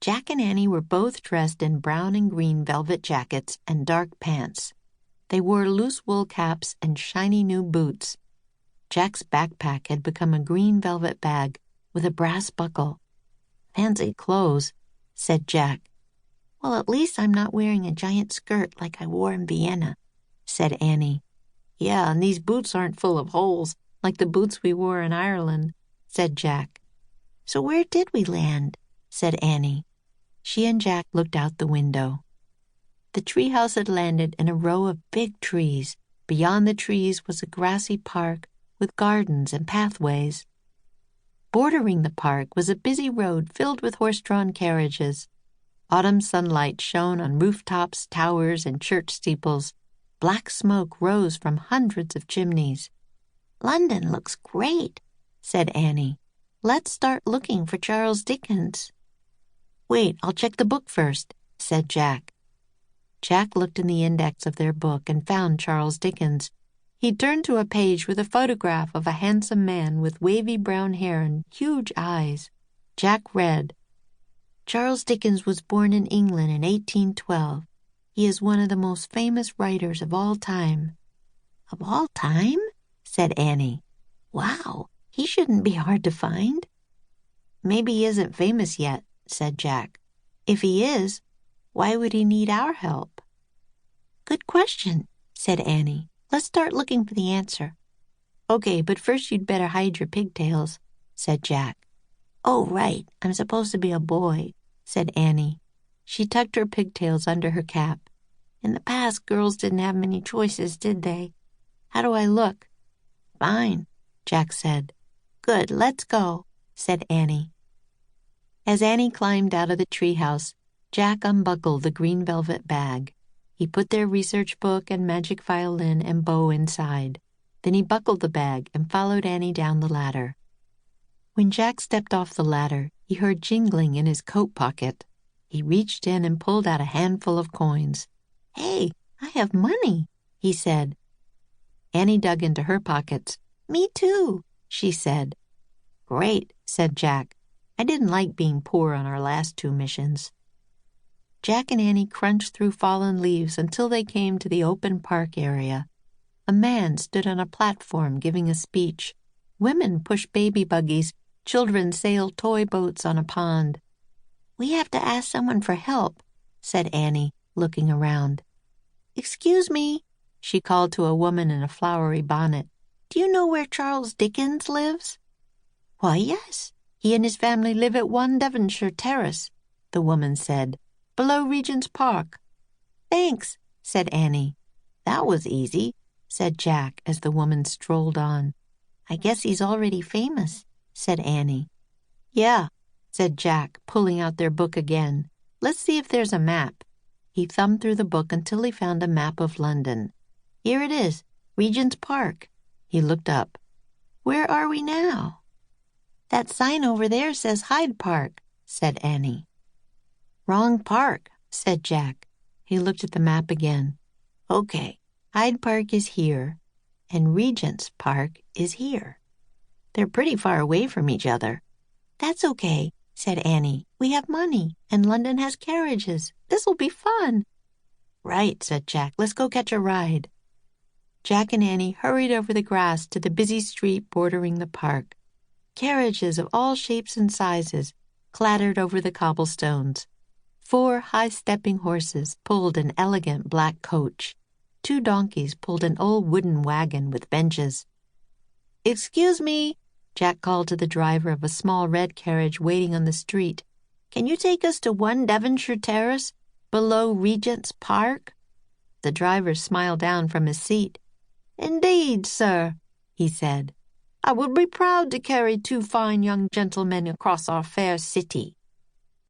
Jack and Annie were both dressed in brown and green velvet jackets and dark pants. They wore loose wool caps and shiny new boots. Jack's backpack had become a green velvet bag with a brass buckle. "Fancy clothes," said Jack. "Well, at least I'm not wearing a giant skirt like I wore in Vienna," said Annie. "Yeah, and these boots aren't full of holes like the boots we wore in Ireland," said Jack. "So where did we land?" said Annie. She and Jack looked out the window. The treehouse had landed in a row of big trees. Beyond the trees was a grassy park with gardens and pathways. Bordering the park was a busy road filled with horse-drawn carriages. Autumn sunlight shone on rooftops, towers, and church steeples. Black smoke rose from hundreds of chimneys. "London looks great," said Annie. "Let's start looking for Charles Dickens." "Wait, I'll check the book first," said Jack. Jack looked in the index of their book and found Charles Dickens. He turned to a page with a photograph of a handsome man with wavy brown hair and huge eyes. Jack read, "Charles Dickens was born in England in 1812. He is one of the most famous writers of all time." "Of all time?" said Annie. "Wow, he shouldn't be hard to find." "Maybe he isn't famous yet," said Jack. "If he is, why would he need our help?" "Good question," said Annie. "Let's start looking for the answer." "Okay, but first you'd better hide your pigtails," said Jack. "Oh, right, I'm supposed to be a boy," said Annie. She tucked her pigtails under her cap. "In the past, girls didn't have many choices, did they? How do I look?" "Fine," Jack said. "Good, let's go," said Annie. As Annie climbed out of the treehouse, Jack unbuckled the green velvet bag. He put their research book and magic violin and bow inside. Then he buckled the bag and followed Annie down the ladder. When Jack stepped off the ladder, he heard jingling in his coat pocket. He reached in and pulled out a handful of coins. "Hey, I have money," he said. Annie dug into her pockets. "Me too," she said. "Great," said Jack. "I didn't like being poor on our last 2 missions." Jack and Annie crunched through fallen leaves until they came to the open park area. A man stood on a platform giving a speech. Women pushed baby buggies. Children sailed toy boats on a pond. "We have to ask someone for help," said Annie, looking around. "Excuse me," she called to a woman in a flowery bonnet. "Do you know where Charles Dickens lives?" "Why, yes. He and his family live at 1 Devonshire Terrace," the woman said, "below Regent's Park." "Thanks," said Annie. "That was easy," said Jack as the woman strolled on. "I guess he's already famous," said Annie. "Yeah," said Jack, pulling out their book again. "Let's see if there's a map." He thumbed through the book until he found a map of London. "Here it is, Regent's Park." He looked up. "Where are we now?" "That sign over there says Hyde Park," said Annie. "Wrong park," said Jack. He looked at the map again. "Okay, Hyde Park is here, and Regent's Park is here. They're pretty far away from each other." "That's okay," said Annie. "We have money, and London has carriages. This'll be fun." "Right," said Jack. "Let's go catch a ride." Jack and Annie hurried over the grass to the busy street bordering the park. Carriages of all shapes and sizes clattered over the cobblestones. 4 high-stepping horses pulled an elegant black coach. 2 donkeys pulled an old wooden wagon with benches. "Excuse me," Jack called to the driver of a small red carriage waiting on the street. "Can you take us to 1 Devonshire Terrace, below Regent's Park?" The driver smiled down from his seat. "Indeed, sir," he said. "I would be proud to carry 2 fine young gentlemen across our fair city."